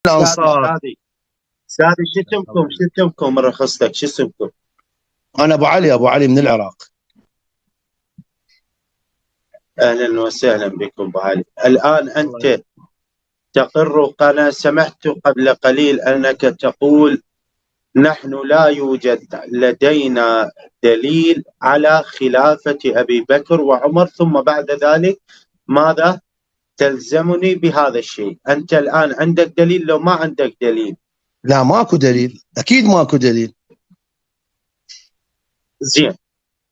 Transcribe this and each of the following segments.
الانصار. سادي شو اسمكم من رخصتك؟ شو اسمكم؟ انا ابو علي من العراق. اهلا وسهلا بكم ابو علي. الان انت تقر، انا سمعت قبل قليل انك تقول نحن لا يوجد لدينا دليل على خلافة ابي بكر وعمر، ثم بعد ذلك ماذا تلزمني بهذا الشيء؟ انت الان عندك دليل؟ لو ما عندك دليل؟ لا ماكو دليل، اكيد ماكو دليل. زين،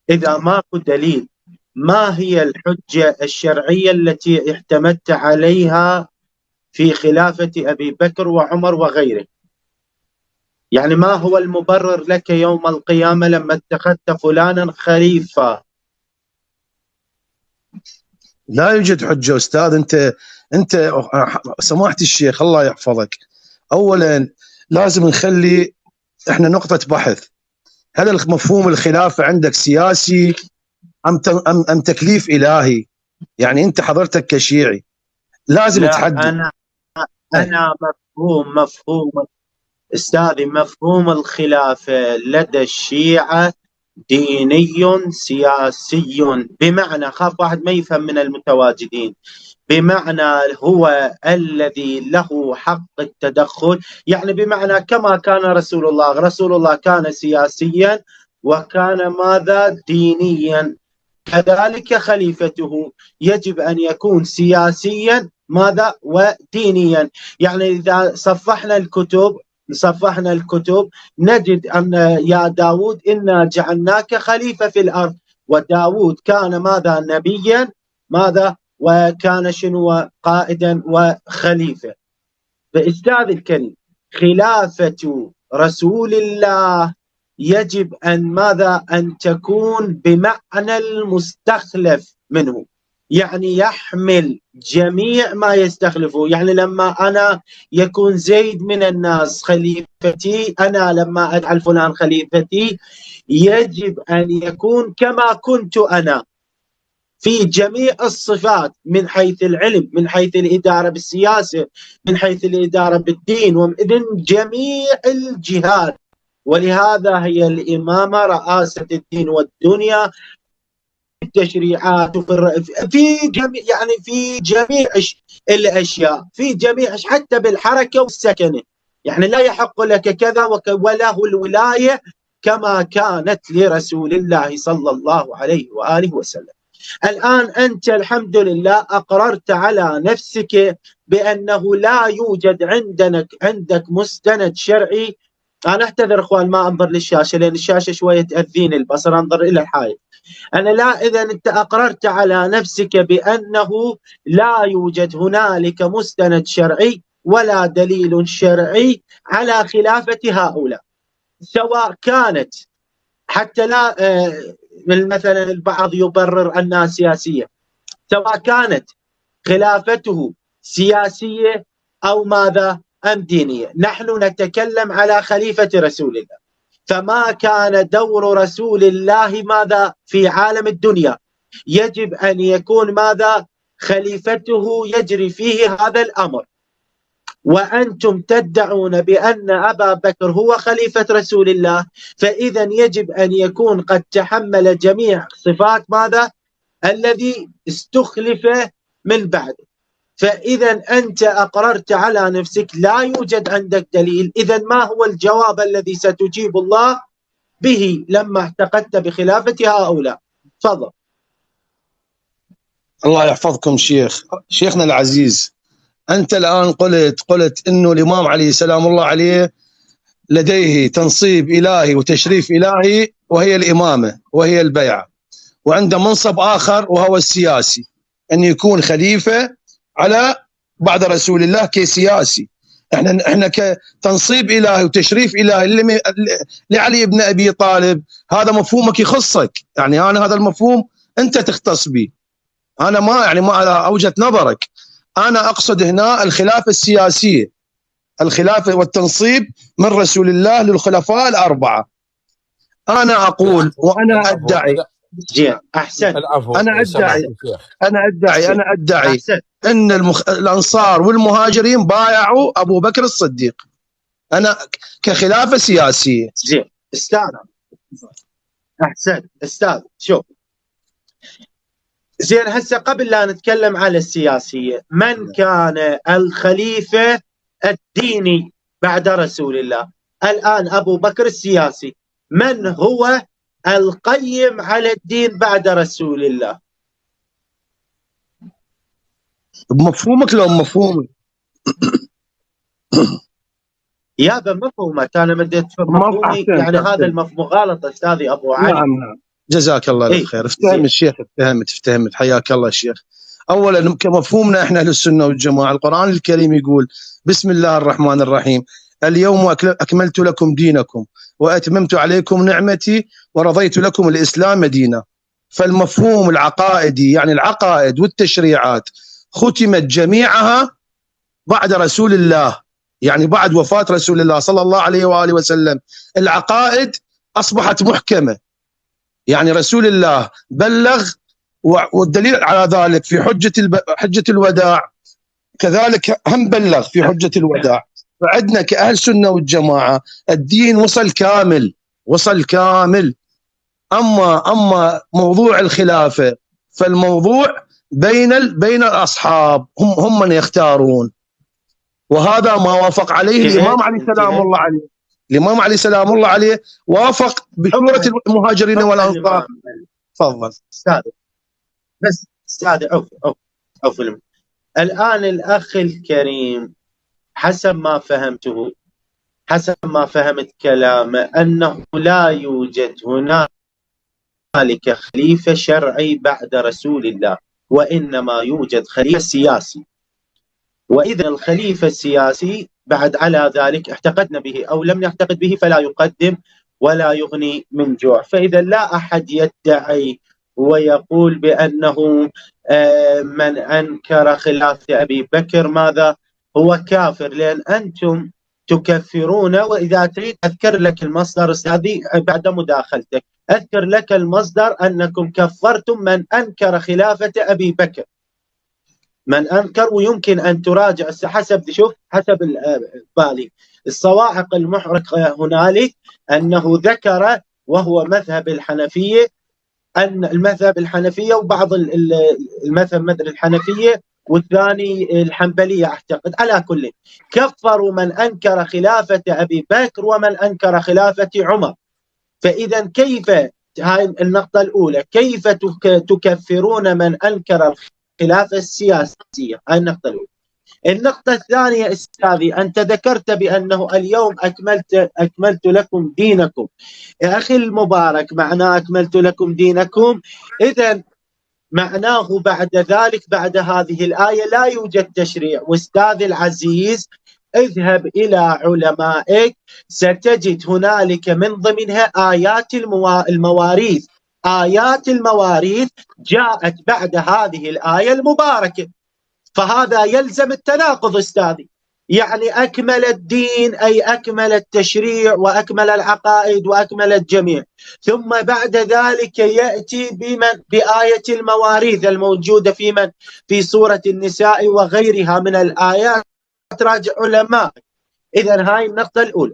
اذا ماكو دليل ما هي الحجة الشرعية التي اعتمدت عليها في خلافة أبي بكر وعمر وغيره؟ يعني ما هو المبرر لك يوم القيامة لما اتخذت فلانا خليفة؟ لا يوجد حجة أستاذ. أنت سماحة الشيخ الله يحفظك، أولا لازم نخلي إحنا نقطة بحث. هل مفهوم الخلافة عندك سياسي أم تكليف إلهي؟ يعني أنت حضرتك كشيعي لازم تحدد. أنا مفهوم أستاذي، مفهوم الخلافة لدى الشيعة ديني سياسي، بمعنى خاف واحد ما يفهم من المتواجدين، بمعنى هو الذي له حق التدخل. يعني بمعنى كما كان رسول الله كان سياسيا وكان ماذا دينيا، كذلك خليفته يجب أن يكون سياسيا ماذا ودينيا. يعني إذا صفحنا الكتب نجد أن يا داود إنا جعلناك خليفة في الأرض، وداود كان ماذا نبيا ماذا وكان شنو قائدا وخليفة. فأستاذ الكريم، خلافة رسول الله يجب أن ماذا أن تكون بمعنى المستخلف منه، يعني يحمل جميع ما يستخلفه. يعني لما أنا يكون زيد من الناس خليفتي، أنا لما أجعل فلان خليفتي يجب أن يكون كما كنت أنا في جميع الصفات، من حيث العلم، من حيث الإدارة بالسياسة، من حيث الإدارة بالدين، ومن جميع الجهات. ولهذا هي الإمامة رئاسة الدين والدنيا، التشريعات في جميع، يعني في جميع الأشياء، في جميع حتى بالحركة والسكنة. يعني لا يحق لك كذا وله الولاية كما كانت لرسول الله صلى الله عليه وآله وسلم. الآن أنت الحمد لله أقررت على نفسك بأنه لا يوجد عندك مستند شرعي. أنا أعتذر أخوان ما أنظر للشاشة لأن الشاشة شوية تأذيني البصر، أنظر إلى الحائط. أنا لا، إذا أنت أقررت على نفسك بأنه لا يوجد هنالك مستند شرعي ولا دليل شرعي على خلافة هؤلاء، سواء كانت حتى لا مثلا البعض يبرر أنها سياسية، سواء كانت خلافته سياسية أو ماذا أم دينية. نحن نتكلم على خليفة رسول الله، فما كان دور رسول الله ماذا في عالم الدنيا يجب أن يكون ماذا خليفته يجري فيه هذا الأمر. وأنتم تدعون بأن أبا بكر هو خليفة رسول الله، فإذا يجب أن يكون قد تحمل جميع صفات ماذا الذي استخلف من بعده. فإذا أنت أقررت على نفسك لا يوجد عندك دليل، إذا ما هو الجواب الذي ستجيب الله به لما اعتقدت بخلافة هؤلاء؟ تفضل. الله يحفظكم شيخنا العزيز. أنت الآن قلت إنه الإمام علي سلام الله عليه لديه تنصيب إلهي وتشريف إلهي وهي الإمامة وهي البيعة، وعنده منصب آخر وهو السياسي، أن يكون خليفة على بعد رسول الله كسياسي. احنا كتنصيب إلهي وتشريف إلهي لعلي بن أبي طالب، هذا مفهومك يخصك. يعني أنا هذا المفهوم أنت تختص به، أنا ما على وجهة نظرك. أنا أقصد هنا الخلافة السياسية، الخلافة والتنصيب من رسول الله للخلفاء الأربعة. أنا أقول وأنا أدعي زين احسن. العفو انا سمعت ادعي الشيخ. انا ادعي احسن. ان الانصار والمهاجرين بايعوا ابو بكر الصديق، انا كخلافه سياسيه. زين استاذ، احسن استاذ. شوف زين، هسه قبل لا نتكلم على السياسيه، من كان الخليفه الديني بعد رسول الله؟ الان ابو بكر السياسي. من هو القيم على الدين بعد رسول الله؟ بمفهومك لو مفهومي؟ يابا مفهومك، انا بديت مفهومي يعني هذا المفهوم غلط استاذي ابو علي. نعم جزاك الله الف خير. افتهم الشيخ، افتهمت حياك الله الشيخ. اولا كمفهومنا احنا اهل السنه والجماعه، القران الكريم يقول بسم الله الرحمن الرحيم: اليوم اكملت لكم دينكم واتممت عليكم نعمتي ورضيت لكم الاسلام دينا. فالمفهوم العقائدي يعني العقائد والتشريعات ختمت جميعها بعد رسول الله، يعني بعد وفاة رسول الله صلى الله عليه وآله وسلم العقائد أصبحت محكمة. يعني رسول الله بلغ، والدليل على ذلك في حجة الوداع، كذلك هم بلغ في حجة الوداع. فعندنا كأهل سنة والجماعة الدين وصل كامل. أما موضوع الخلافة فالموضوع بين الأصحاب، هم من يختارون، وهذا ما وافق عليه الإمام علي سلام الله عليه. الإمام علي سلام الله عليه وافق بشورى المهاجرين والأنصار. تفضل استاذ. بس استاذ عوف الآن الأخ الكريم حسب ما فهمته، حسب ما فهمت كلامه، أنه لا يوجد هنالك خليفة شرعي بعد رسول الله، وإنما يوجد خليفة سياسي. وإذا الخليفة السياسي بعد على ذلك اعتقدنا به أو لم نعتقد به فلا يقدم ولا يغني من جوع. فإذا لا أحد يدعي ويقول بأنه من أنكر خلافة أبي بكر ماذا هو كافر، لأن أنتم تكفرون. وإذا تريد أذكر لك المصدر استاذي بعد مداخلتك، أذكر لك المصدر أنكم كفرتم من أنكر خلافة أبي بكر، من أنكر. ويمكن أن تراجع حسب بالي الصواعق المحرقة هنالك أنه ذكر، وهو مذهب الحنفية، أن المذهب الحنفية وبعض المذهب مدري الحنفية والثاني الحنبلية أعتقد، على كل كفروا من أنكر خلافة أبي بكر ومن أنكر خلافة عمر. فإذا كيف، هاي النقطة الأولى، كيف تكفرون من أنكر الخلافة السياسية؟ هاي النقطة الأولى. النقطة الثانية استاذي، أنت ذكرت بأنه اليوم أكملت لكم دينكم. يا أخي المبارك، معناه أكملت لكم دينكم، إذا معناه بعد ذلك بعد هذه الآية لا يوجد تشريع. واستاذ العزيز اذهب إلى علمائك ستجد هنالك من ضمنها آيات المواريث. آيات المواريث جاءت بعد هذه الآية المباركة، فهذا يلزم التناقض استاذي. يعني أكمل الدين أي أكمل التشريع وأكمل العقائد وأكمل الجميع، ثم بعد ذلك يأتي بآية المواريث الموجودة في سورة النساء وغيرها من الآيات. تراجع علماء. إذا هاي النقطة الأولى.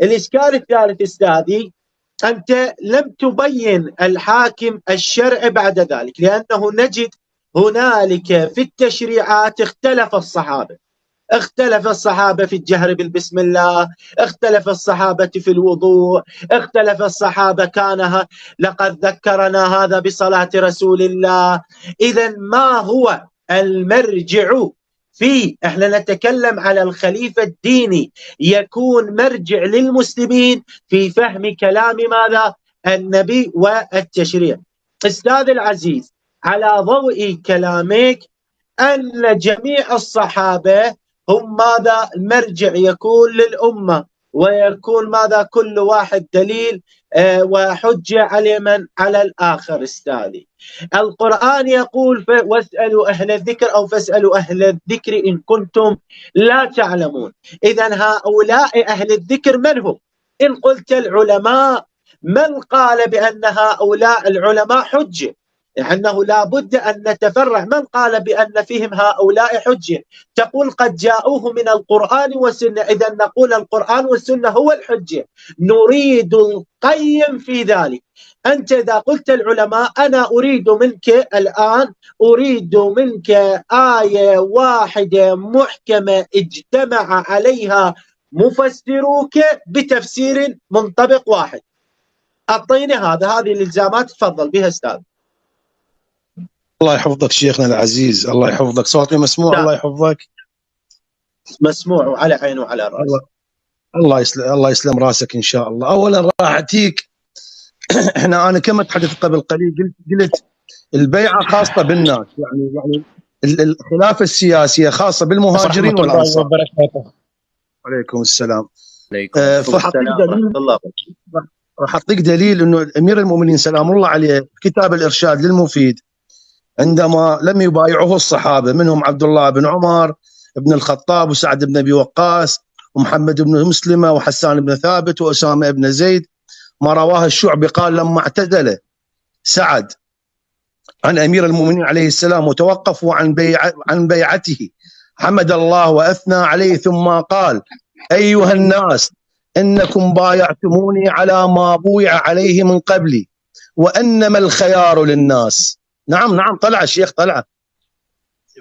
الإشكال الثالث استاذي، أنت لم تبين الحاكم الشرعي بعد ذلك، لأنه نجد هنالك في التشريعات اختلف الصحابة في الجهر بالبسم الله، اختلف الصحابة في الوضوء، اختلف الصحابة لقد ذكرنا هذا بصلاة رسول الله. إذا ما هو المرجع احنا نتكلم على الخليفة الديني يكون مرجع للمسلمين في فهم كلام ماذا؟ النبي والتشريع. أستاذ العزيز، على ضوء كلامك أن جميع الصحابة هم ماذا؟ المرجع يكون للأمة، ويكون ماذا؟ كل واحد دليل وحجة على الآخر. استاذي القرآن يقول واسألوا أهل الذكر أو فاسألوا أهل الذكر إن كنتم لا تعلمون. إذا هؤلاء أهل الذكر من هم؟ إن قلت العلماء من قال بأن هؤلاء العلماء حجة؟ أنه لا بد أن نتفرع. من قال بأن فيهم هؤلاء حجة؟ تقول قد جاءوه من القرآن والسنة، إذا نقول القرآن والسنة هو الحجة، نريد القيم في ذلك. أنت إذا قلت العلماء، أنا أريد منك الآن، أريد منك آية واحدة محكمة اجتمع عليها مفسروك بتفسير منطبق واحد. أعطيني هذه الإلزامات، تفضل بها أستاذ. الله يحفظك شيخنا العزيز، الله يحفظك. صوتي مسموع؟ الله يحفظك. مسموع وعلى عينه وعلى راسه. الله يسلم راسك ان شاء الله. اولا راح اتيك انا كما تحدثت قبل قليل قلت البيعه خاصه بالناس، يعني الخلافه السياسيه خاصه بالمهاجرين والانصار. عليكم السلام. راح اعطيك دليل انه امير المؤمنين سلام الله عليه كتاب الارشاد للمفيد عندما لم يبايعه الصحابه، منهم عبد الله بن عمر بن الخطاب وسعد بن ابي وقاص ومحمد بن مسلمه وحسان بن ثابت واسامه بن زيد، ما رواه الشعبي قال لما اعتزل سعد عن امير المؤمنين عليه السلام وتوقفوا عن بيعته حمد الله واثنى عليه، ثم قال: ايها الناس انكم بايعتموني على ما بويع عليه من قبلي وانما الخيار للناس. نعم طلع الشيخ، طلع.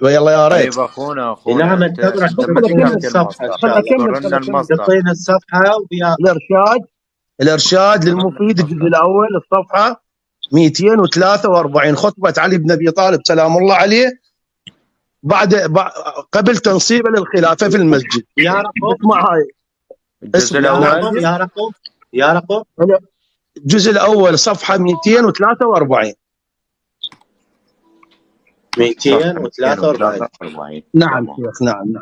يلا يا ريت. طيب اخونا نعم انتظر الصفحه ان شاء الله. تعطينا الصفحه الارشاد للمفيد الجزء الاول الصفحه 243، خطبه علي بن ابي طالب سلام الله عليه قبل تنصيبه للخلافه في المسجد. يا رقم معاي الجزء الاول، يا رقم الجزء الاول صفحه 243. 243. نعم شيخ، نعم.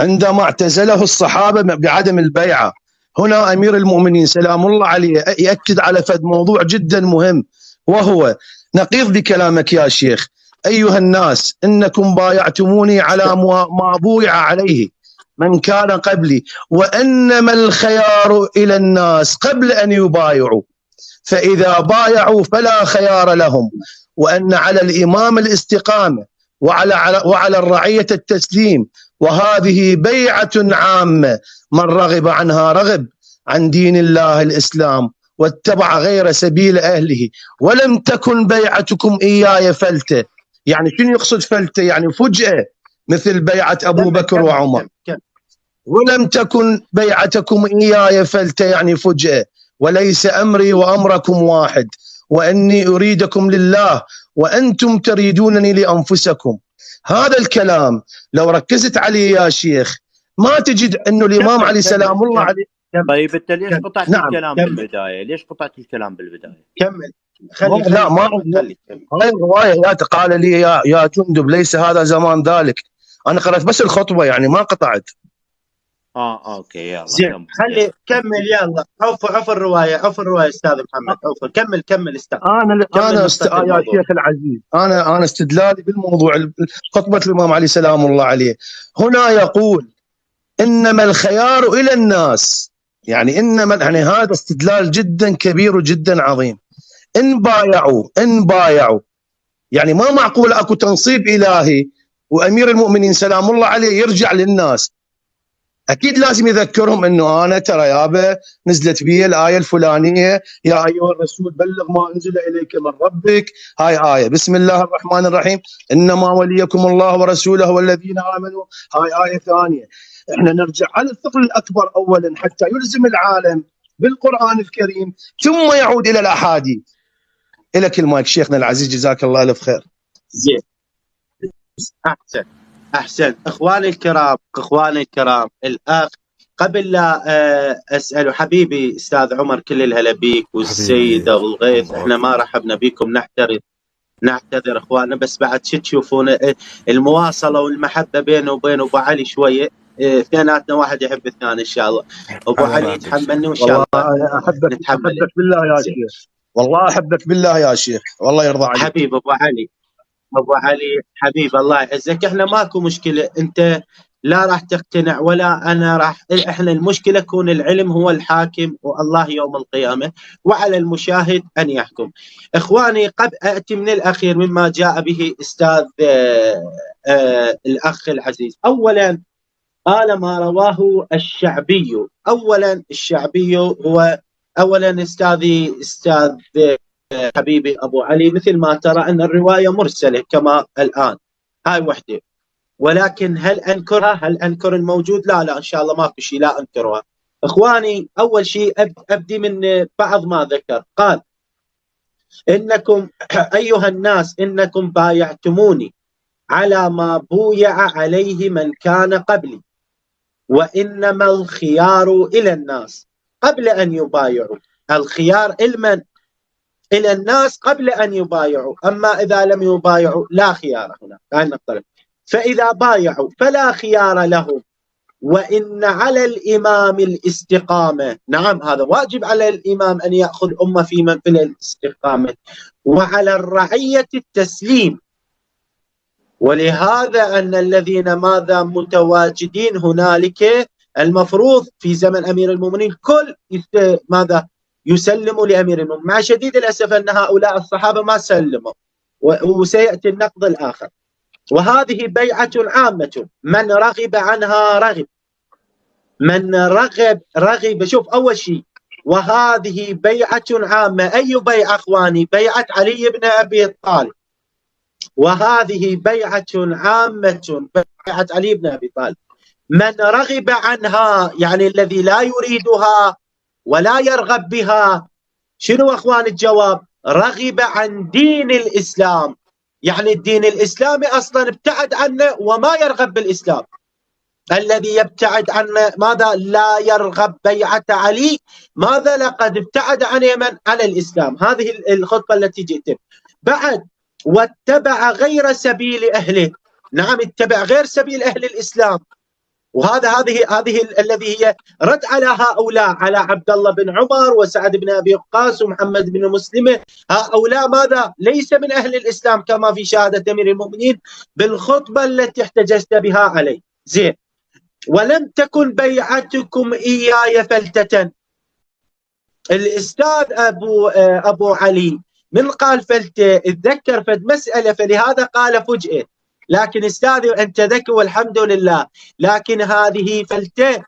عندما اعتزله الصحابه بعدم البيعه، هنا امير المؤمنين سلام الله عليه ياكد على فد موضوع جدا مهم، وهو نقيض بكلامك يا شيخ: ايها الناس انكم بايعتموني على ما بويع عليه من كان قبلي وانما الخيار الى الناس قبل ان يبايعوا، فاذا بايعوا فلا خيار لهم، وان على الامام الاستقامه وعلى الرعيه التسليم، وهذه بيعه عامه، من رغب عنها رغب عن دين الله الاسلام واتبع غير سبيل اهله، ولم تكن بيعتكم اياي فلته. يعني شنو يقصد فلته؟ يعني فجأة مثل بيعه ابو بكر وعمر. ولم تكن بيعتكم اياي فلته يعني فجأة، وليس امري وامركم واحد، واني اريدكم لله وانتم تريدونني لانفسكم. هذا الكلام لو ركزت عليه يا شيخ ما تجد انه الامام علي سلام الله عليه. طيب انت ليش قطعت الكلام بالبدايه؟ ليش قطعت الكلام بالبدايه؟ كمل. لا ما هاي الروايه قال لي يا جندب ليس هذا زمان ذلك. انا قرأت بس الخطبه يعني ما قطعت. اوكي يلا زين خلي كمل. يلا عفوا الروايه استاذ محمد. كمل استاذ. انا يا شيخ العزيز انا استدلالي بالموضوع خطبه الامام علي سلام الله عليه. هنا يقول انما الخيار الى الناس، يعني هذا استدلال جدا كبير وجدا عظيم. ان بايعوا يعني ما معقول اكو تنصيب الهي وامير المؤمنين سلام الله عليه يرجع للناس. اكيد لازم يذكرهم انه انا ترى يابا نزلت بي الايه الفلانيه: يا ايها الرسول بلغ ما انزل اليك من ربك، هاي ايه. بسم الله الرحمن الرحيم: انما وليكم الله ورسوله والذين امنوا، هاي ايه ثانيه. احنا نرجع على الثقل الاكبر اولا حتى يلزم العالم بالقران الكريم ثم يعود الى الاحاديث. الك المايك شيخنا العزيز، جزاك الله الف خير. زين احسن. اخواني الكرام الاخ قبل لا اسال حبيبي استاذ عمر كل الهلا بيك والسيد ابو الغيث، احنا ما رحبنا بكم، نعتذر اخواننا، بس بعد شو تشوفون المواصله والمحبه بينه وبين ابو علي شويه، اثنيناتنا واحد يحب الثاني ان شاء الله. ابو علي يتحملني وان شاء الله احبك بالله يا شيخ، والله احبك بالله يا شيخ، والله يرضى عليك حبيب ابو علي حبيب الله يعزك. احنا ماكو مشكله، انت لا راح تقتنع ولا أنا راح. إحنا المشكلة يكون العلم هو الحاكم والله يوم القيامة، وعلى المشاهد أن يحكم. إخواني، قبل أأتي من الأخير مما جاء به أستاذ الأخ العزيز. أولا قال ما رواه الشعبي. أولا الشعبي هو أولا أستاذ حبيبي أبو علي، مثل ما ترى أن الرواية مرسلة كما الآن، هاي وحدة. ولكن هل أنكرها؟ هل أنكر الموجود؟ لا إن شاء الله ما في شيء لا أنكرها. إخواني، أول شيء أبدي من بعض ما ذكر. قال إنكم أيها الناس إنكم بايعتموني على ما بويع عليه من كان قبلي، وإنما الخيار إلى الناس قبل أن يبايعوا. الخيار إلى الناس قبل أن يبايعوا، أما إذا لم يبايعوا لا خيار هنا. فإذا بايعوا فلا خيار لهم، وإن على الإمام الاستقامة. نعم، هذا واجب على الإمام أن يأخذ أمة في منفل الاستقامة، وعلى الرعية التسليم. ولهذا أن الذين ماذا متواجدين هنالك المفروض في زمن أمير المؤمنين كل ماذا يسلموا لأمير المؤمنين. مع شديد الأسف أن هؤلاء الصحابة ما سلموا، وسيأتي النقد الآخر. وهذه بيعة عامة، من رغب عنها رغب، من رغب. شوف أول شيء، وهذه بيعة عامة. أي بيعة أخواني؟ بيعة علي بن أبي طالب. وهذه بيعة عامة، بيعة علي بن أبي طالب. من رغب عنها يعني الذي لا يريدها ولا يرغب بها. شنو أخوان الجواب؟ رغب عن دين الإسلام، يعني الدين الإسلامي أصلا ابتعد عنه وما يرغب بالإسلام. الذي يبتعد عنه ماذا؟ لا يرغب بيعة علي، ماذا؟ لقد ابتعد عن من؟ عن الإسلام. هذه الخطبة التي جئت بعد. واتبع غير سبيل أهله. نعم، اتبع غير سبيل أهل الإسلام. هذه الذي هي رد على هؤلاء، على عبد الله بن عمر وسعد بن أبي وقاص ومحمد بن مسلمة. هؤلاء ماذا؟ ليس من أهل الإسلام كما في شهادة أمير المؤمنين بالخطبة التي احتججت بها عليه. زين. ولم تكن بيعتكم إياي فلتة. الأستاذ أبو علي من قال فلتة اتذكر فد مسألة، فلهذا قال فجأة. لكن أستاذي أنت ذكي والحمد لله، لكن هذه فلتة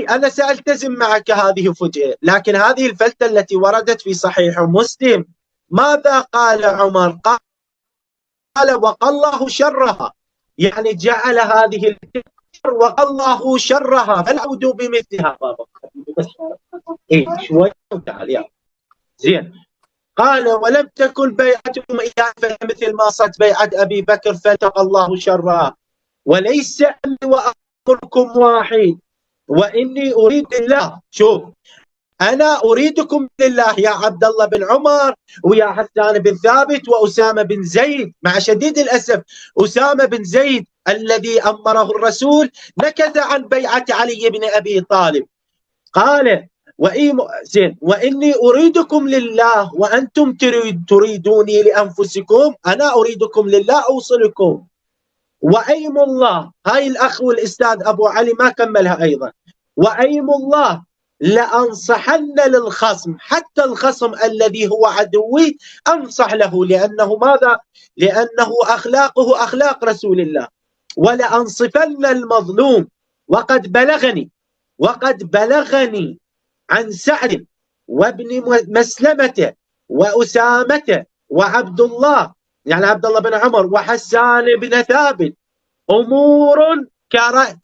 أنا سألتزم معك هذه فجأة، لكن هذه الفلتة التي وردت في صحيح مسلم ماذا قال عمر؟ قال وقى الله شرها، يعني جعل هذه الفلتة وقى الله شرها فالعودوا بمثلها. بابا شوي تعال يا زين. قال ولم تكن بيعتكم إياه مثل ما صارت بيعة أبي بكر فاتقى الله شرها، وليس أمري وأمركم واحد، وإني أريد الله. شوف، أنا أريدكم لله يا عبد الله بن عمر ويا حسان بن ثابت وأسامة بن زيد. مع شديد الأسف أسامة بن زيد الذي أمره الرسول نكث عن بيعة علي بن أبي طالب. قال وإني أريدكم لله وأنتم تريدوني لأنفسكم. أنا أريدكم لله أوصلكم. وأيم الله، هاي الأخ والأستاذ أبو علي ما كملها أيضا. وأيم الله لأنصحن للخصم، حتى الخصم الذي هو عدوي أنصح له، لأنه ماذا؟ لأنه أخلاقه أخلاق رسول الله. ولأنصفن المظلوم. وقد بلغني عن سعد وابن مسلمة وأسامة وعبد الله، يعني عبد الله بن عمر وحسان بن ثابت، أمور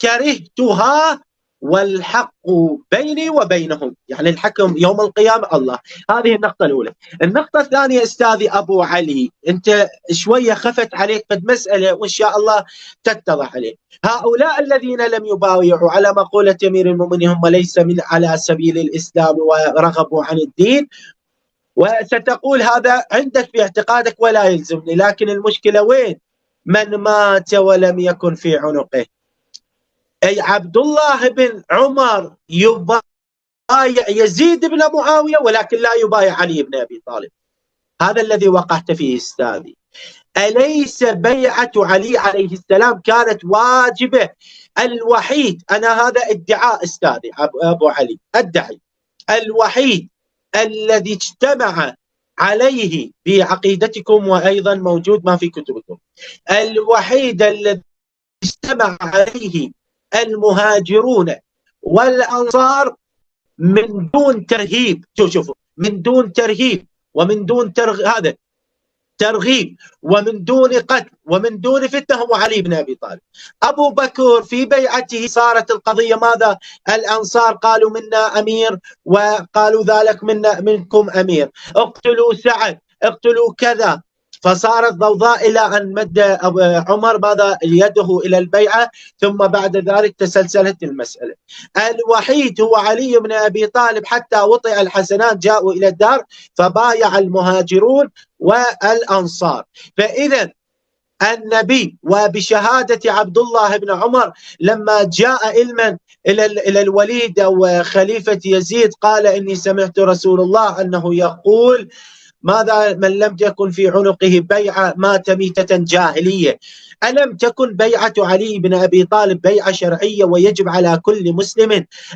كرهتها والحق بيني وبينهم، يعني الحكم يوم القيامة الله. هذه النقطة الأولى. النقطة الثانية أستاذي أبو علي، أنت شوية خفت عليك قد مسألة وإن شاء الله تتضح عليك. هؤلاء الذين لم يبايعوا على مقولة أمير المؤمنين هم ليس من على سبيل الإسلام ورغبوا عن الدين، وستقول هذا عندك في اعتقادك ولا يلزمني، لكن المشكلة وين؟ من مات ولم يكن في عنقه. أي عبد الله بن عمر يبايع يزيد بن معاوية ولكن لا يبايع علي بن أبي طالب. هذا الذي وقعت فيه أستاذي. أليس بيعة علي عليه السلام كانت واجبة؟ الوحيد، أنا هذا ادعاء أستاذي أبو علي، أدعي الوحيد الذي اجتمع عليه بعقيدتكم وأيضا موجود ما في كتبكم، الوحيد الذي اجتمع عليه المهاجرون والأنصار من دون ترهيب، شوفوا، من دون ترهيب ومن دون ترغيب ومن دون قتل ومن دون فتنة، هو علي بن أبي طالب. أبو بكر في بيعته صارت القضية ماذا؟ الأنصار قالوا منا أمير وقالوا ذلك منكم أمير، اقتلوا سعد، اقتلوا كذا، فصارت ضوضاء إلى أن مد عمر ماذا يده إلى البيعة، ثم بعد ذلك تسلسلت المسألة. الوحيد هو علي بن أبي طالب، حتى وطئ الحسنات جاءوا إلى الدار فبايع المهاجرون والأنصار. فإذا النبي وبشهادة عبد الله بن عمر لما جاء إلى الوليد أو خليفة يزيد قال إني سمعت رسول الله أنه يقول ماذا؟ من لم يكن في عنقه بيعة مات ميتة جاهلية. ألم تكن بيعة علي بن أبي طالب بيعة شرعية ويجب على كل مسلم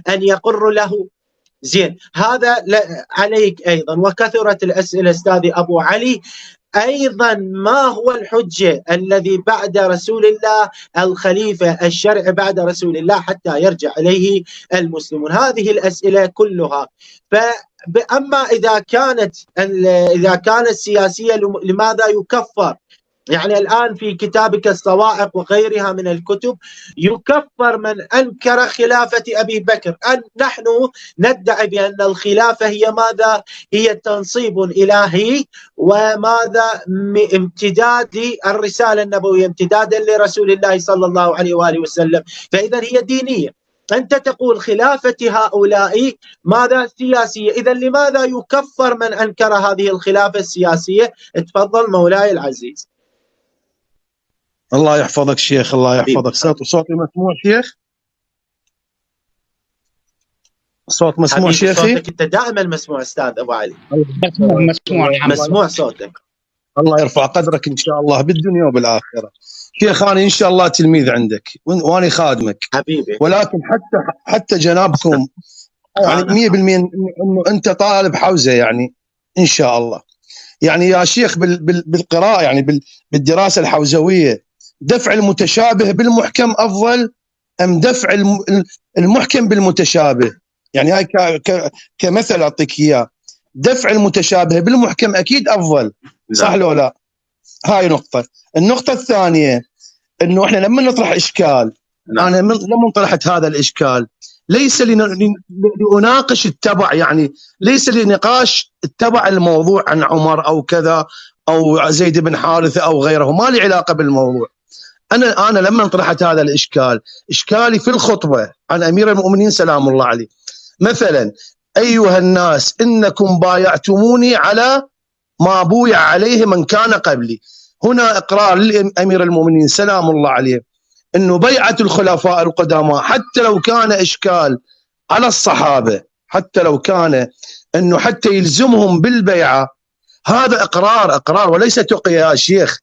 أن يقر له؟ زين، هذا عليك أيضا. وكثرت الأسئلة أستاذي أبو علي، أيضا ما هو الحجة الذي بعد رسول الله، الخليفة الشرعي بعد رسول الله حتى يرجع إليه المسلمون؟ هذه الأسئلة كلها. أما إذا كانت سياسية لماذا يكفر؟ يعني الآن في كتابك الصواعق وغيرها من الكتب يكفر من أنكر خلافة أبي بكر. نحن ندعي بأن الخلافة هي ماذا؟ هي تنصيب إلهي وماذا؟ امتداد للرسالة النبوية، امتدادا لرسول الله صلى الله عليه وآله وسلم، فإذا هي دينية. أنت تقول خلافة هؤلاء ماذا؟ سياسية. إذا لماذا يكفر من أنكر هذه الخلافة السياسية؟ تفضل مولاي العزيز. الله يحفظك شيخ، الله يحفظك. صوتي مسموع شيخ؟ صوت مسموع شيخي؟ صوتك انت دائما مسموع استاذ ابو علي. مسموع صوتك. الله يرفع قدرك ان شاء الله بالدنيا وبالاخره. شيخ انا ان شاء الله تلميذ عندك واني خادمك حبيبي، ولكن حتى جنابكم يعني 100% انه انت طالب حوزه يعني ان شاء الله. يعني يا شيخ بالقراءه يعني بالدراسه الحوزويه، دفع المتشابه بالمحكم افضل ام دفع المحكم بالمتشابه؟ يعني هاي كمثل اعطيك اياه، دفع المتشابه بالمحكم اكيد افضل، صح لو لا؟ هاي نقطه. النقطه الثانيه انه احنا لما نطرح اشكال، انا لما طرحت هذا الاشكال ليس لاناقش التبع، يعني ليس لنقاش التبع الموضوع عن عمر او كذا او زيد بن حارثه او غيره، ما لي علاقه بالموضوع. انا لما طرحت هذا الاشكال، اشكالي في الخطبه عن امير المؤمنين سلام الله عليه، مثلا ايها الناس انكم بايعتموني على ما بويع عليه من كان قبلي. هنا اقرار لامير المؤمنين سلام الله عليه انه بيعه الخلفاء القدامى حتى لو كان اشكال على الصحابه، حتى لو كان انه حتى يلزمهم بالبيعه، هذا اقرار وليس تقية يا شيخ.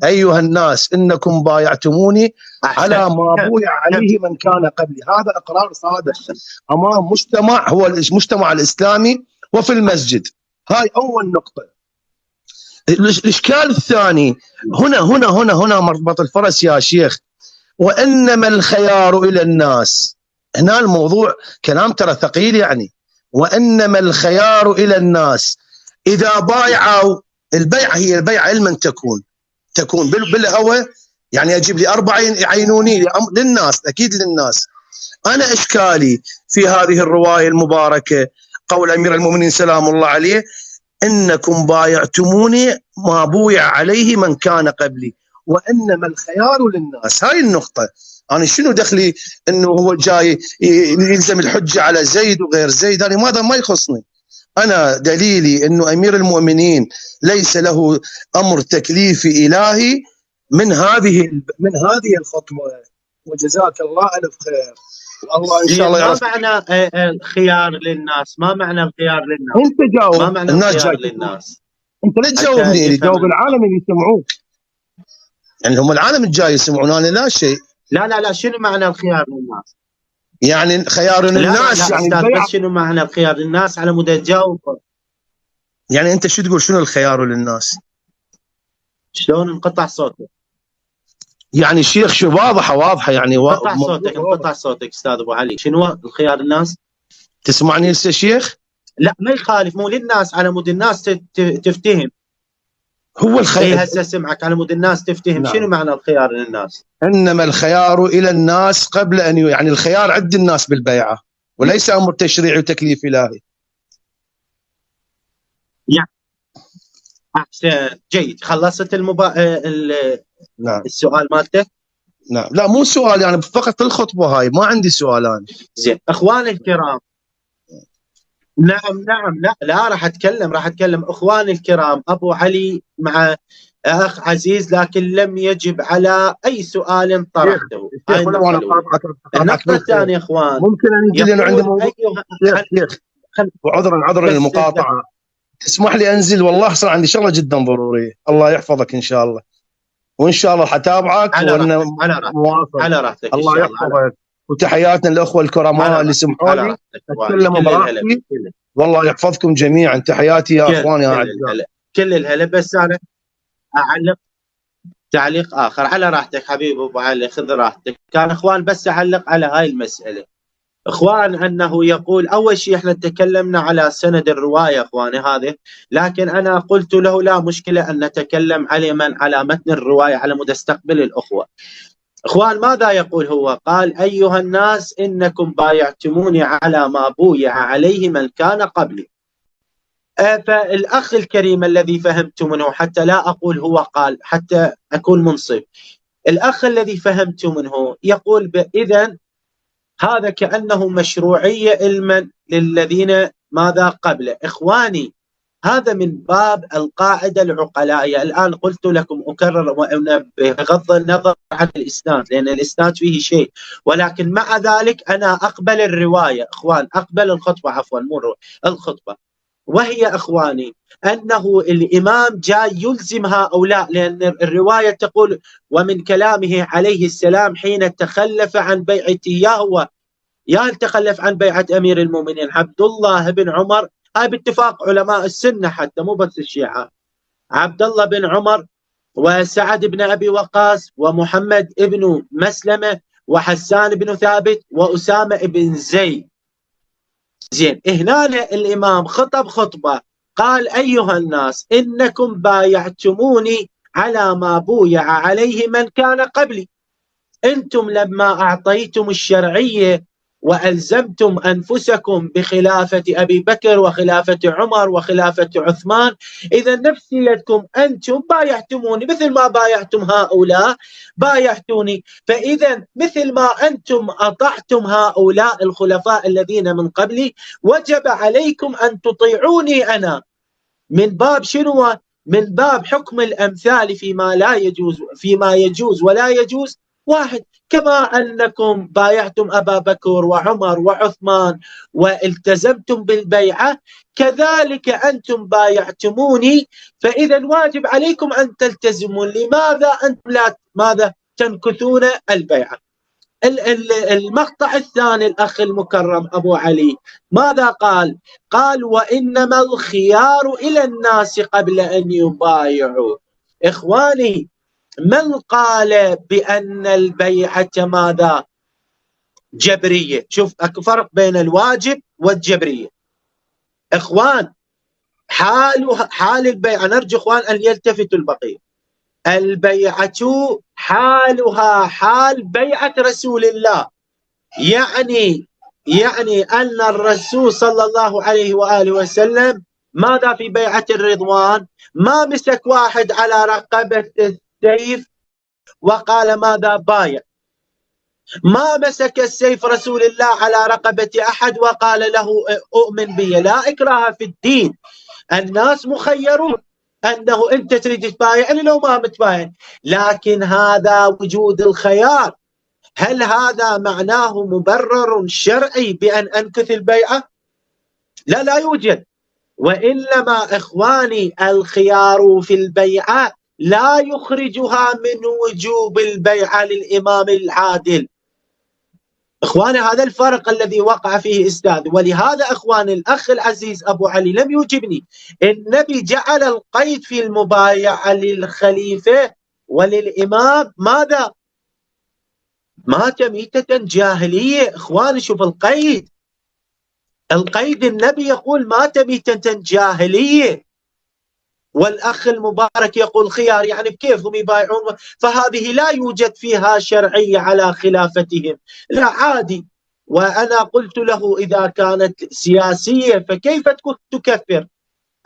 ايها الناس انكم بايعتموني على ما بويع عليه من كان قبلي، هذا اقرار صادق امام مجتمع هو المجتمع الاسلامي وفي المسجد. هاي اول نقطه. الاشكال الثاني هنا مربط الفرس يا شيخ، وانما الخيار الى الناس. هنا الموضوع كلام ترى ثقيل يعني. وانما الخيار الى الناس اذا بايعوا، البيعه هي البيعه علما تكون بالهوى، يعني اجيب لي 4 يعينوني للناس، اكيد للناس. انا اشكالي في هذه الروايه المباركه قول امير المؤمنين سلام الله عليه انكم بايعتموني ما بويع عليه من كان قبلي وانما الخيار للناس. هاي النقطه. انا شنو دخلي انه هو جاي يلزم الحجه على زيد وغير زيد؟ هذا ما يخصني. انا دليلي انه امير المؤمنين ليس له امر تكليفي الهي من هذه الخطوه. وجزاك الله الف خير. والله ان شاء الله ما معنى الخيار للناس؟ ما معنى الخيار للناس؟ انت جاوب. ما معنى الناس الخيار للناس؟ انت لا تجاوبني، جاوب العالم اللي يسمعوك. يعني هم العالم الجاي يسمعون، انا لا شيء. لا شنو معنى الخيار للناس؟ يعني خيار للناس لا يعني استاذ، البيعة. بس شنو معنى الخيار للناس على مود تجاوب؟ يعني انت شو تقول شنو الخيار للناس؟ شلون انقطع صوتك؟ يعني شيخ شو واضحه يعني انقطع صوتك استاذ ابو علي، شنو الخيار للناس؟ تسمعني هسه شيخ؟ لا ما يخالف، مو للناس على مود الناس تفتهم. هو الخيار هسه سمعك على مود الناس تفتهم. نعم. شنو معنى الخيار للناس؟ انما الخيار الى الناس قبل ان يعني الخيار عند الناس بالبيعه، وليس امر تشريعي وتكليف الهي. يعني احسن، جيد. خلصت نعم السؤال مالتك؟ نعم. لا مو سؤال، يعني فقط الخطبه هاي، ما عندي سؤالان. زين اخواني الكرام، نعم لا راح اتكلم اخواني الكرام. ابو علي مع اخ عزيز، لكن لم يجب على اي سؤال طرحته. هاي النقطة الثانية اخوان، ممكن انزل لانه عندي موضوع. شيخ عذرا المقاطعة، تسمح لي انزل؟ والله صار عندي شغله جدا ضروريه. الله يحفظك ان شاء الله، وان شاء الله حتابعك على راحتك الله يحفظك. وتحياتنا للاخوه الكرماء اللي سمحوا لي اتكلم براحتي. والله يحفظكم جميعا. تحياتي يا اخواني يا اعزائي. كل الهلا. بس انا اعلق تعليق اخر. على راحتك حبيبي ابو علي، خذ راحتك. كان اخوان بس اعلق على هاي المساله. اخوان انه يقول اول شيء احنا تكلمنا على سند الروايه اخواني هذه، لكن انا قلت له لا مشكله ان نتكلم على متن الروايه على مود استقبل الاخوه. اخوان ماذا يقول هو؟ قال ايها الناس انكم بايعتموني على ما بويع عليه من كان قبلي. فالاخ الكريم الذي فهمت منه، حتى لا اقول هو قال حتى اكون منصف، الاخ الذي فهمت منه يقول اذا هذا كأنه مشروعية علما للذين ماذا قبله. إخواني هذا من باب القاعدة العقلائية. الآن قلت لكم أكرر وأنبه بغض النظر عن الإسناد، لأن الإسناد فيه شيء، ولكن مع ذلك أنا أقبل الرواية إخوان، أقبل الخطبة عفوا مو الخطبة، وهي إخواني أنه الإمام جاي يلزم هؤلاء، لأن الرواية تقول ومن كلامه عليه السلام حين تخلف عن بيعته يا تخلف عن بيعة أمير المؤمنين عبد الله بن عمر. هاي باتفاق علماء السنة حتى مو بس الشيعة. عبد الله بن عمر وسعد بن أبي وقاص ومحمد بن مسلمة وحسان بن ثابت وأسامة بن زيد. زين هنا الإمام خطب خطبة قال أيها الناس إنكم بايعتموني على ما بويع عليه من كان قبلي. أنتم لما أعطيتم الشرعية وألزمتم أنفسكم بخلافة أبي بكر وخلافة عمر وخلافة عثمان، إذا نفسيتكم أنتم بايعتموني مثل ما بايعتم هؤلاء بايعتوني. فإذا مثل ما أنتم أطعتم هؤلاء الخلفاء الذين من قبلي، وجب عليكم أن تطيعوني أنا. من باب شنو؟ من باب حكم الأمثال فيما لا يجوز، فيما يجوز ولا يجوز واحد. كما أنكم بايعتم أبا بكر وعمر وعثمان والتزمتم بالبيعة، كذلك أنتم بايعتموني، فإذا واجب عليكم أن تلتزموا. لماذا أنتم لا ماذا تنكثون البيعة؟ المقطع الثاني الأخ المكرم أبو علي ماذا قال؟ قال وإنما الخيار إلى الناس قبل أن يبايعوا. إخواني من قال بأن البيعة ماذا؟ جبرية. شوف اكو فرق بين الواجب والجبرية إخوان. حال البيعة، نرجو إخوان أن يلتفتوا البقية، البيعة حالها حال بيعة رسول الله. يعني أن الرسول صلى الله عليه وآله وسلم ماذا في بيعة الرضوان؟ ما مسك واحد على رقبة السيف وقال ماذا بايع. ما مسك السيف رسول الله على رقبة أحد وقال له أؤمن بي. لا إكراه في الدين، الناس مخيرون أنه أنت تريد تبايعني لو ما متباين، لكن هذا وجود الخيار. هل هذا معناه مبرر شرعي بأن أنكث البيعة؟ لا يوجد. وإنما إخواني الخيار في البيعة لا يخرجها من وجوب البيعة للإمام العادل. إخواني هذا الفرق الذي وقع فيه أستاذ. ولهذا إخواني الأخ العزيز أبو علي لم يجبني. النبي جعل القيد في المبايعة للخليفة وللإمام ماذا؟ مات ميتة جاهلية. إخواني شوف القيد النبي يقول مات ميتة جاهلية، والأخ المبارك يقول خيار، يعني بكيفهم يبايعون، فهذه لا يوجد فيها شرعية على خلافتهم، لا عادي. وأنا قلت له إذا كانت سياسية فكيف تكفر؟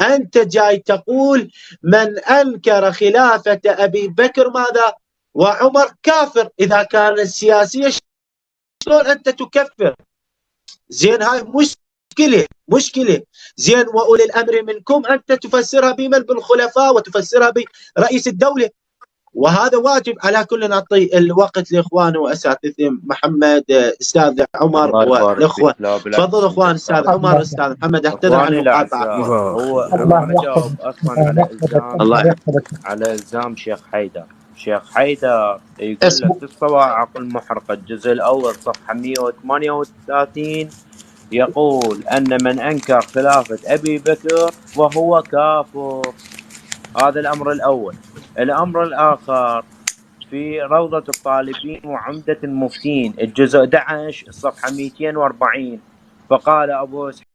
أنت جاي تقول من أنكر خلافة أبي بكر ماذا؟ وعمر كافر. إذا كانت سياسية شلون أنت تكفر؟ زين هاي مشكلة. زين وأولي الأمر منكم أنت تفسرها بمن؟ بالخلفاء، وتفسرها برئيس الدولة، وهذا واجب. على كل نعطي الوقت لإخوانه وأساتذة محمد أستاذ عمر والإخوة. تفضل إخوان أستاذ عمر أستاذ محمد، اعتذر عن المقاطعة. هو جاوب أصلا على إلزام شيخ حيدر. شيخ حيدر يقول لك في الصواعق المحرقة الجزء الأول صفحة 138 يقول أن من أنكر خلافة أبي بكر وهو كافر. هذا الأمر الأول. الأمر الآخر في روضة الطالبين وعمدة المفتين الجزء 11 الصفحة 240 فقال أبو